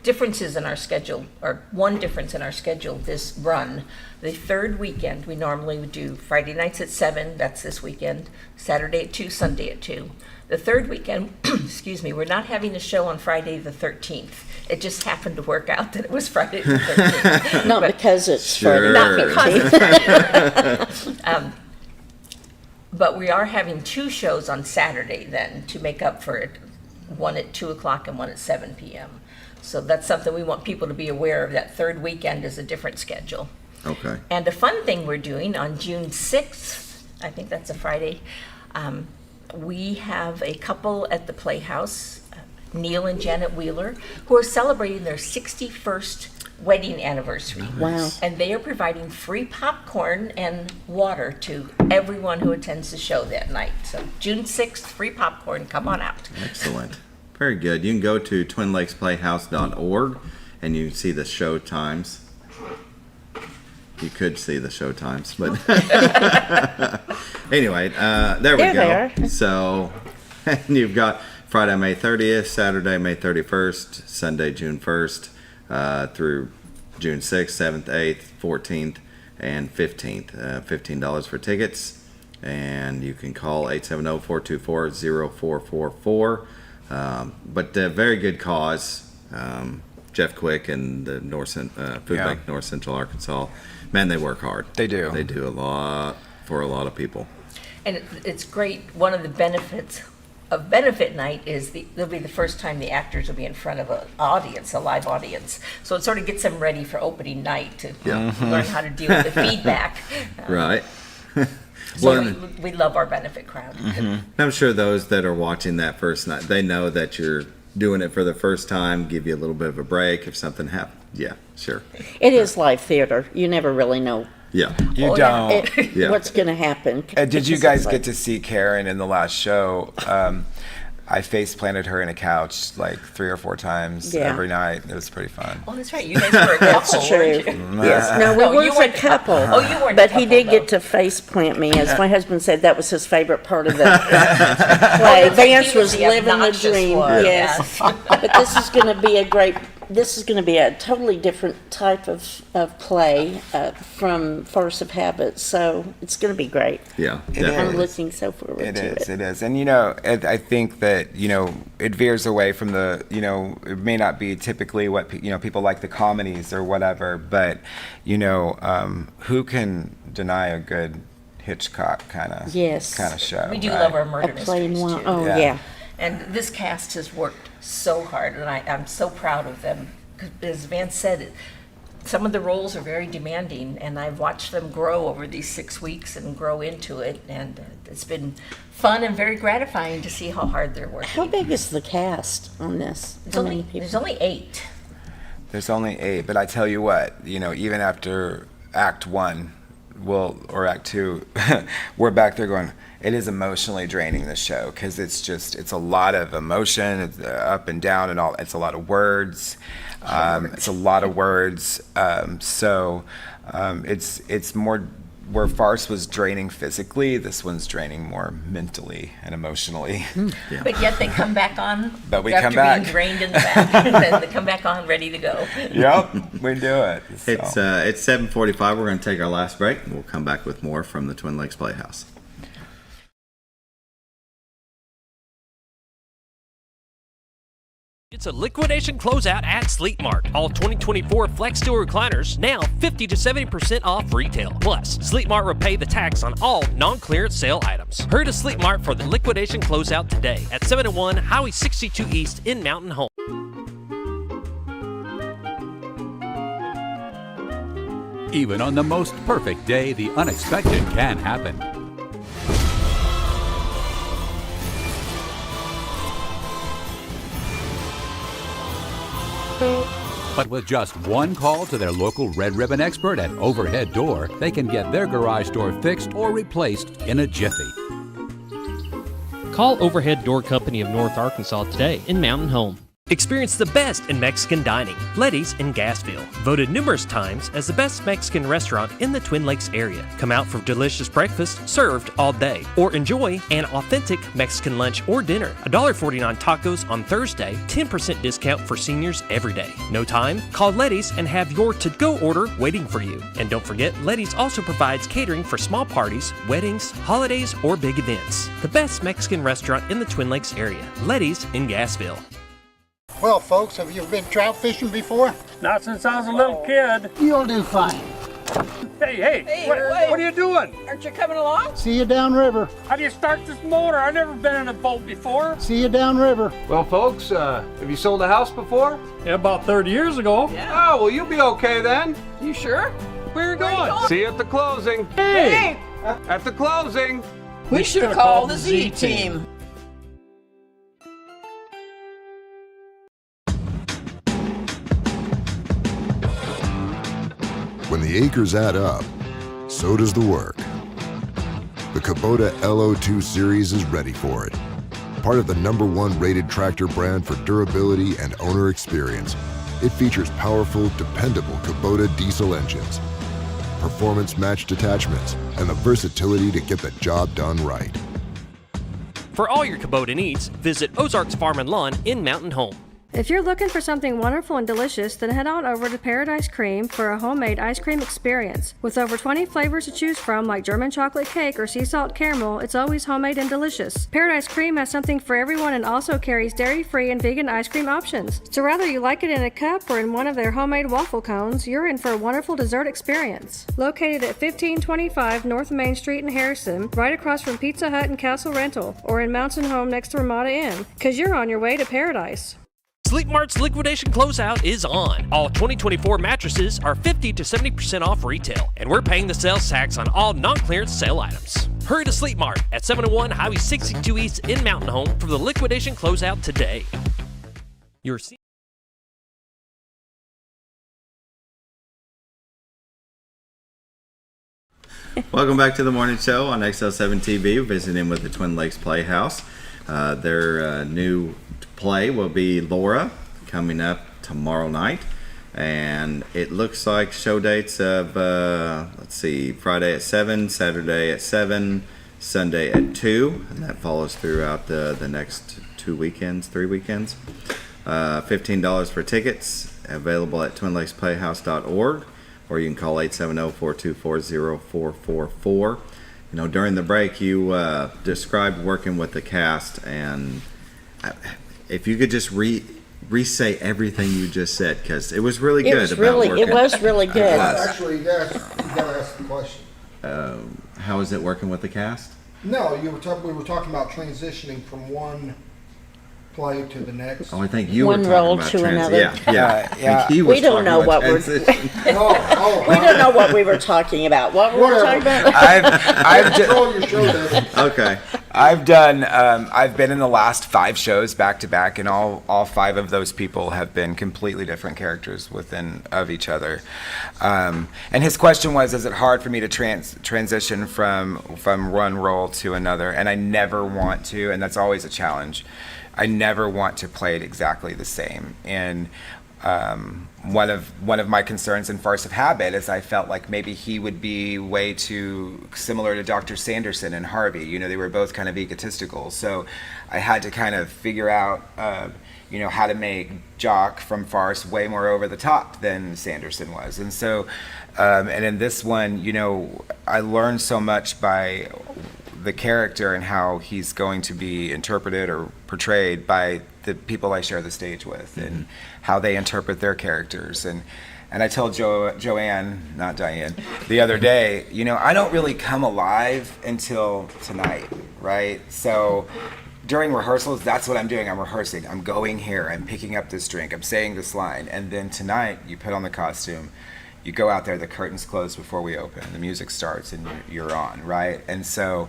differences in our schedule, or one difference in our schedule this run. The third weekend, we normally would do Friday nights at 7, that's this weekend, Saturday at 2, Sunday at 2. The third weekend, excuse me, we're not having a show on Friday the 13th. It just happened to work out that it was Friday the 13th. Not because it's Friday. Not because. But we are having 2 shows on Saturday then to make up for it. One at 2 o'clock and one at 7 p.m. So that's something we want people to be aware of. That third weekend is a different schedule. Okay. And a fun thing we're doing on June 6th, I think that's a Friday, we have a couple at the Playhouse, Neil and Janet Wheeler, who are celebrating their 61st wedding anniversary. Wow. And they are providing free popcorn and water to everyone who attends the show that night. So June 6th, free popcorn. Come on out. Excellent. Very good. You can go to twinlakesplayhouse.org and you can see the show times. You could see the show times, but anyway, there we go. So you've got Friday, May 30th, Saturday, May 31st, Sunday, June 1st, through June 6th, 7th, 8th, 14th, and 15th. $15 for tickets, and you can call 870-424-0444. But very good cause. Jeff Quick and the Food Bank North Central Arkansas, man, they work hard. They do. They do a lot for a lot of people. And it's great. One of the benefits of benefit night is it'll be the first time the actors will be in front of an audience, a live audience. So it sort of gets them ready for opening night to learn how to deal with the feedback. Right. So we love our benefit crowd. I'm sure those that are watching that first night, they know that you're doing it for the first time, give you a little bit of a break if something happens. Yeah, sure. It is live theater. You never really know. Yeah. You don't. What's going to happen. Did you guys get to see Karen in the last show? I face planted her in a couch like 3 or 4 times every night. It was pretty fun. Oh, that's right. You guys were a couple. That's true. Yes. No, we weren't a couple. Oh, you weren't. But he did get to face plant me, as my husband said. That was his favorite part of the play. Vance was living the dream. Yes. But this is going to be a totally different type of play from Force of Habit. So it's going to be great. Yeah, I'm looking so forward to it. It is. And, I think that, it veers away from the, it may not be typically what, people like the comedies or whatever, but, who can deny a good Hitchcock kind of show? We do love our murder mysteries, too. Oh, yeah. And this cast has worked so hard, and I'm so proud of them. As Vance said, some of the roles are very demanding, and I've watched them grow over these 6 weeks and grow into it, and it's been fun and very gratifying to see how hard they're working. How big is the cast on this? There's only 8. There's only 8, but I tell you what, even after Act 1, or Act 2, we're back there going, it is emotionally draining, this show, because it's a lot of emotion, it's up and down and all. It's a lot of words. It's more, where Farce was draining physically, this one's draining more mentally and emotionally. Yeah. But yet they come back on being drained in the back, and then they come back on ready to go. Yep, we do it. So. It's 7:45. We're going to take our last break, and we'll come back with more from the Twin Lakes Playhouse. It's a liquidation closeout at Sleep Mart. All 2024 Flex Steel recliners now 50 to 70% off retail. Plus, Sleep Mart will pay the tax on all non-clearance sale items. Hurry to Sleep Mart for the liquidation closeout today at 701 Highway 62 East in Mountain Home. Even on the most perfect day, the unexpected can happen. But with just one call to their local Red Ribbon expert at Overhead Door, they can get their garage door fixed or replaced in a jiffy. Call Overhead Door Company of North Arkansas today in Mountain Home. Experience the best in Mexican dining. Letty's in Gassville. Voted numerous times as the best Mexican restaurant in the Twin Lakes area. Come out for delicious breakfast served all day. Or enjoy an authentic Mexican lunch or dinner. $1.49 tacos on Thursday. 10% discount for seniors every day. No time? Call Letty's and have your to-go order waiting for you. And don't forget, Letty's also provides catering for small parties, weddings, holidays, or big events. The best Mexican restaurant in the Twin Lakes area. Letty's in Gassville. Well, folks, have you been trout fishing before? Not since I was a little kid. You'll do fine. Hey, what are you doing? Aren't you coming along? See you downriver. How do you start this motor? I've never been in a boat before. See you downriver. Well, folks, have you sold a house before? Yeah, about 30 years ago. Yeah. Oh, well, you'll be okay then. You sure? Where are you going? See you at the closing. Hey! At the closing. We should have called the Z-Team. When the acres add up, so does the work. The Kubota LO2 series is ready for it. Part of the #1 rated tractor brand for durability and owner experience, it features powerful, dependable Kubota diesel engines, performance-matched attachments, and the versatility to get the job done right. For all your Kubota needs, visit Ozarks Farm and Lawn in Mountain Home. If you're looking for something wonderful and delicious, then head on over to Paradise Cream for a homemade ice cream experience. With over 20 flavors to choose from, like German chocolate cake or sea salt caramel, it's always homemade and delicious. Paradise Cream has something for everyone and also carries dairy-free and vegan ice cream options. So whether you like it in a cup or in one of their homemade waffle cones, you're in for a wonderful dessert experience. Located at 1525 North Main Street in Harrison, right across from Pizza Hut and Castle Rental, or in Mountain Home next to Ramada Inn, because you're on your way to paradise. Sleep Mart's liquidation closeout is on. All 2024 mattresses are 50 to 70% off retail, and we're paying the sales tax on all non-clearance sale items. Hurry to Sleep Mart at 701 Highway 62 East in Mountain Home for the liquidation closeout today. Welcome back to the morning show on XL7-TV. We're visiting with the Twin Lakes Playhouse. Their new play will be Laura, coming up tomorrow night. And it looks like show dates of, Friday at 7, Saturday at 7, Sunday at 2. And that follows throughout the next 3 weekends. $15 for tickets, available at twinlakesplayhouse.org, or you can call 870-424-0444. During the break, you described working with the cast, and if you could just re-say everything you just said, because it was really good. It was really good. Actually, you gotta ask the question. How is it working with the cast? No, we were talking about transitioning from one play to the next. Oh, I think you One were role talking to about another. Yeah. I think he was We don't know what we're. transition. We don't know what we were talking about. What were we talking about? Okay. I've been in the last 5 shows back to back, and all 5 of those people have been completely different characters of each other. And his question was, is it hard for me to transition from one role to another? And I never want to, and that's always a challenge. I never want to play it exactly the same. And one of my concerns in Farce of Habit is I felt like maybe he would be way too similar to Dr. Sanderson and Harvey. They were both kind of egotistical. So I had to kind of figure out, how to make Jock from Farce way more over the top than Sanderson was. And so, and in this one, I learned so much by the character and how he's going to be interpreted or portrayed by the people I share the stage with, and how they interpret their characters. And I told Joanne, not Diane, the other day, I don't really come alive until tonight, right? So during rehearsals, that's what I'm doing. I'm rehearsing. I'm going here. I'm picking up this drink. I'm saying this line. And then tonight, you put on the costume. You go out there, the curtains close before we open, the music starts, and you're on, right? And so,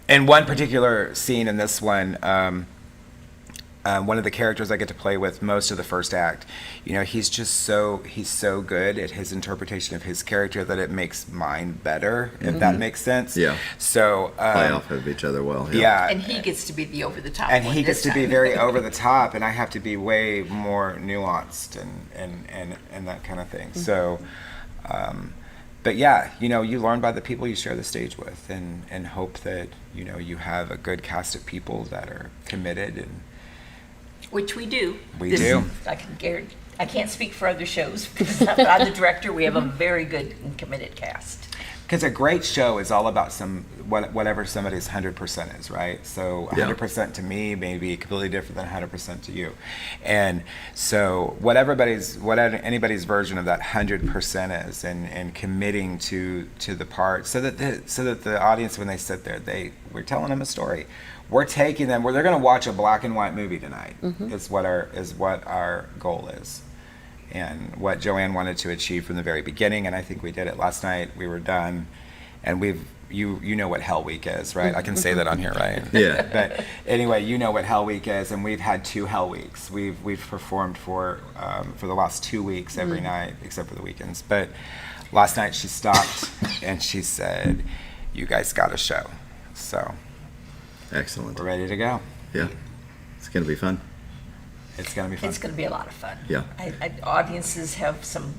in one particular scene in this one, one of the characters I get to play with most of the first act, he's so good at his interpretation of his character that it makes mine better, if that makes sense. Yeah. So play off of each other well. Yeah. And he gets to be the over the top. And one he gets this to be time. very over the top, and I have to be way more nuanced and that kind of thing. So, but yeah, you learn by the people you share the stage with, and hope that you have a good cast of people that are committed, and Which we do. We do. I can't speak for other shows because I'm the director. We have a very good and committed cast. Because a great show is all about whatever somebody's 100% is, right? So 100% to me may be completely different than 100% to you. And so whatever anybody's version of that 100% is, and committing to the part, so that the audience, when they sit there, we're telling them a story. We're taking them where they're going to watch a black and white movie tonight. Is what our goal is. And what Joanne wanted to achieve from the very beginning, and I think we did it last night. We were done, and you know what Hell Week is, right? I can say that on here, right? Yeah. But anyway, you know what Hell Week is, and we've had 2 Hell Weeks. We've performed for the last 2 weeks every night, except for the weekends. But last night she stopped and she said, "You guys got a show." So excellent. We're ready to go. Yeah, it's gonna be fun. It's going to be fun. It's going to be a lot of fun. Yeah. Audiences have some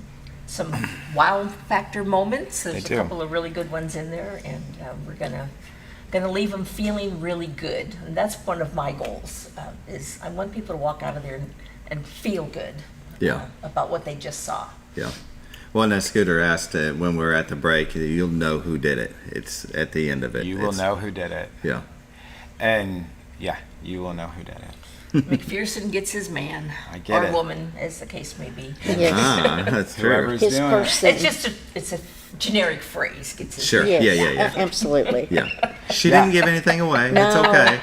wow factor moments. There's They a do. couple of really good ones in there, and we're gonna leave them feeling really good. And that's one of my goals. Is I want people to walk out of there and feel good. Yeah. About what they just saw. Yeah. Well, and as Scooter asked when we were at the break, you'll know who did it. It's at the end of it. You will know who did it. Yeah. And yeah, you will know who did it. McPherson gets his man, I get or it. woman, as the case may be. Ah, that's true. Whoever's His doing person. It's just it's a generic phrase. Gets his Sure. man. Yes, Yeah. absolutely. Yeah. She didn't give anything away. It's No. okay.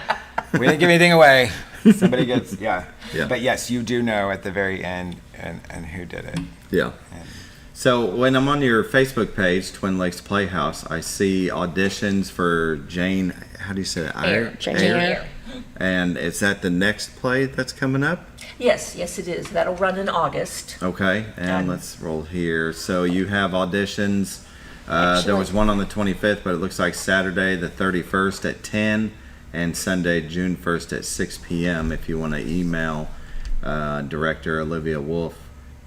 We didn't give anything away. Somebody gets, yeah. Yeah. But yes, you do know at the very end and who did it. Yeah. So when I'm on your Facebook page, Twin Lakes Playhouse, I see auditions for Jane. How do you say it? Jane Eyre. And is that the next play that's coming up? Yes, it is. That'll run in August. Okay, and let's roll here. So you have auditions. There was one on the 25th, but it looks like Saturday the 31st at 10. and Sunday, June 1st at 6 p.m. if you want to email Director Olivia Wolf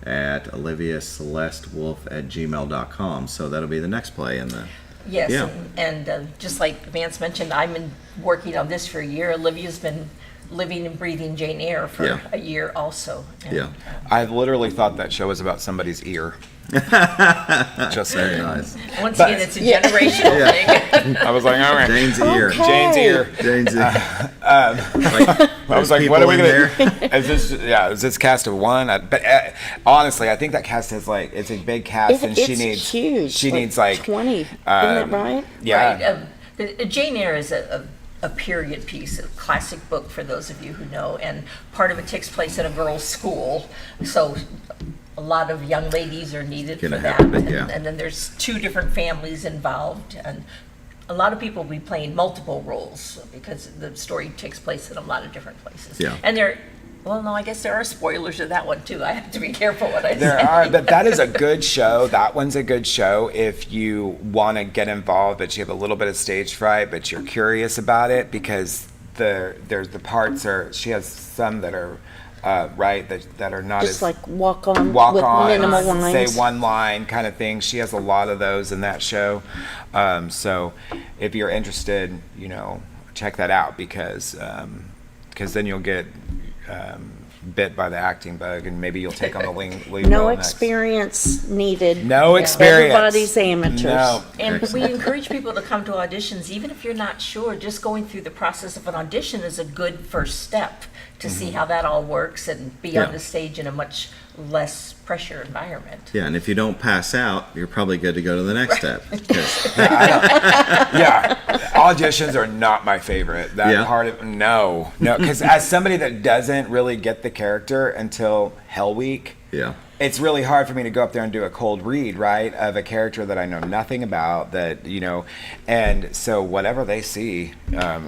at oliviacelestewolf@gmail.com. So that'll be the next play in the... Yes, Yeah. and just like Vance mentioned, I've been working on this for a year. Olivia's been living and breathing Jane Eyre for a year also. And, I literally thought that show was about somebody's ear. Just very nice. Once again, it's a generational thing. I was like, all right. Jane's ear. Jane's ear. Jane's ear. I was like, what are we going to do? Is this cast of one? But honestly, I think that cast has it's a big cast, and she needs huge. She needs 20. Isn't that right? Yeah. Right. Jane Eyre is a period piece, a classic book for those of you who know, and part of it takes place at a girls' school. So a lot of young ladies are needed for that. And then there's 2 different families involved, and a lot of people will be playing multiple roles because the story takes place in a lot of different places. Yeah. And I guess there are spoilers of that one too. I have to be careful what I say. There are, but that is a good show. That one's a good show if you want to get involved, but you have a little bit of stage fright, but you're curious about it, because there's the parts she has some that are that are not Just as like walk on walk with on, minimal lines. say one line kind of thing. She has a lot of those in that show. So if you're interested, check that out, because then you'll get bit by the acting bug, and maybe you'll take on the lead No role next. experience needed. No experience. Everybody's amateurs. No. And we encourage people to come to auditions, even if you're not sure. Just going through the process of an audition is a good first step to see how that all works and be on the stage in a much less pressure environment. Yeah, and if you don't pass out, you're probably good to go to the next step. Auditions are not my favorite. That part of no, because as somebody that doesn't really get the character until Hell Week, it's really hard for me to go up there and do a cold read, right, of a character that I know nothing about, and so whatever they see, I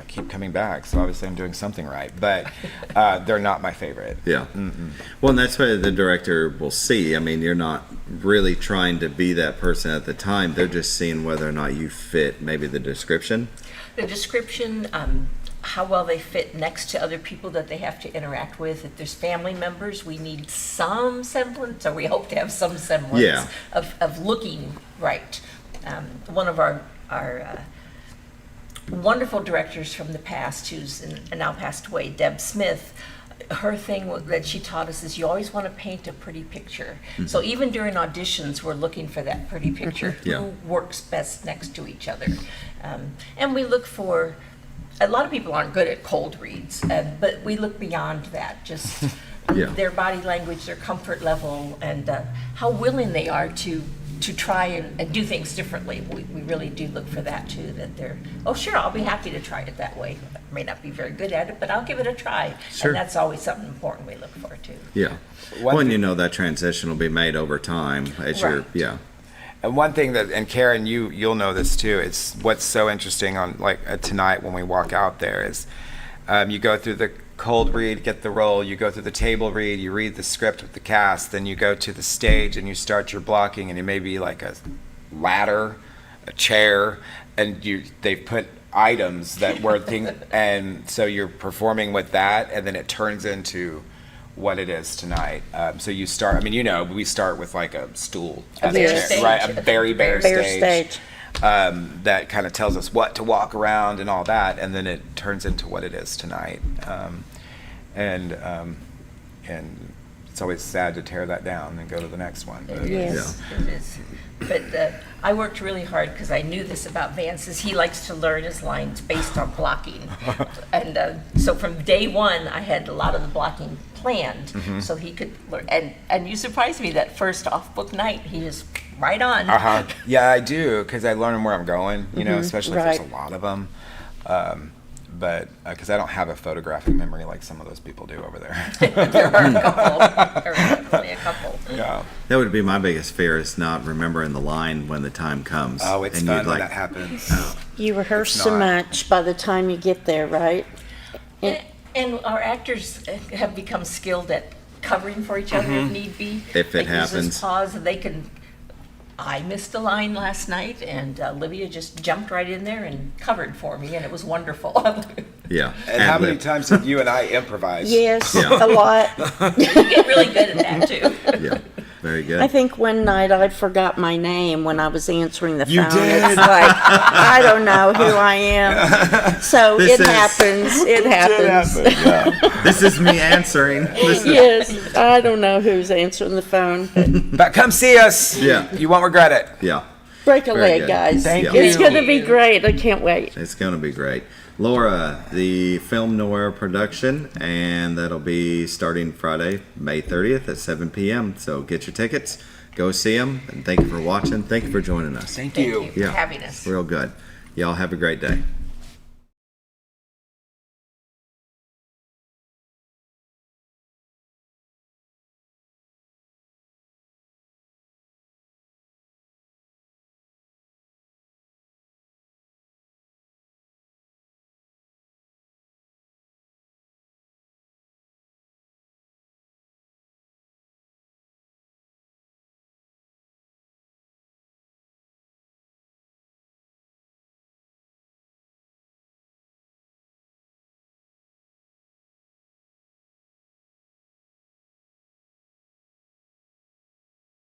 keep coming back, so obviously I'm doing something right, but they're not my favorite. Yeah. Well, and that's what the director will see. I mean, you're not really trying to be that person at the time. They're just seeing whether or not you fit maybe the description. The description, how well they fit next to other people that they have to interact with. If there's family members, we need some semblance, or we hope to have some semblance of looking right. One of our wonderful directors from the past, who's now passed away, Deb Smith, her thing that she taught us is you always want to paint a pretty picture. So even during auditions, we're looking for that pretty picture. Who works best next to each other? And we look for, a lot of people aren't good at cold reads, but we look beyond that, just their body language, their comfort level, and how willing they are to try and do things differently. We really do look for that too, that they're, oh sure, I'll be happy to try it that way. I may not be very good at it, but I'll give it a try. Sure. And that's always something important we look for too. Yeah. Well, and that transition will be made over time as And one thing that, and Karen, you'll know this too, it's what's so interesting on tonight when we walk out there is you go through the cold read, get the role, you go through the table read, you read the script with the cast, then you go to the stage and you start your blocking, and it may be like a ladder, a chair, and they've put items that were things, and so you're performing with that, and then it turns into what it is tonight. So you start, we start with like a stool, a very bare stage. That kind of tells us what to walk around and all that, and then it turns into what it is tonight. And it's always sad to tear that down and go to the next one. But, it is. But I worked really hard because I knew this about Vance, is he likes to learn his lines based on blocking. And so from day one, I had a lot of the blocking planned, so he could learn. And you surprised me that first off-book night, he was right on. Yeah, I do, because I learn where I'm going, especially if there's a lot of them. But because I don't have a photographic memory like some of those people do over there. There are a couple. There are definitely a couple. Yeah. That would be my biggest fear, is not remembering the line when the time comes. Oh, it's fun when that happens. You rehearse so much by the time you get there, right? And our actors have become skilled at covering for each other if need be. If it happens. Use this pause, and they can I missed a line last night, and Olivia just jumped right in there and covered for me, and it was wonderful. Yeah. And how many times have you and I improvised? Yes, Yeah. a lot. You get really good at that, too. Yeah. Very good. I think one night I forgot my name when I was answering the phone. You did? It's like, I don't know who I am. So This is- happens. It happens. This is me answering. Yes, I don't know who's answering the phone. But come see us. Yeah. You won't regret it. Yeah. Break a Very leg, good. guys. Thank It's you. going to be great. I can't wait. It's going to be great. Laura, the Film Noir production, and that'll be starting Friday, May 30th at 7 p.m. So get your tickets, go see them, and thank you for watching. Thank you for joining us. Thank you. for having us. Real good. Y'all have a great day.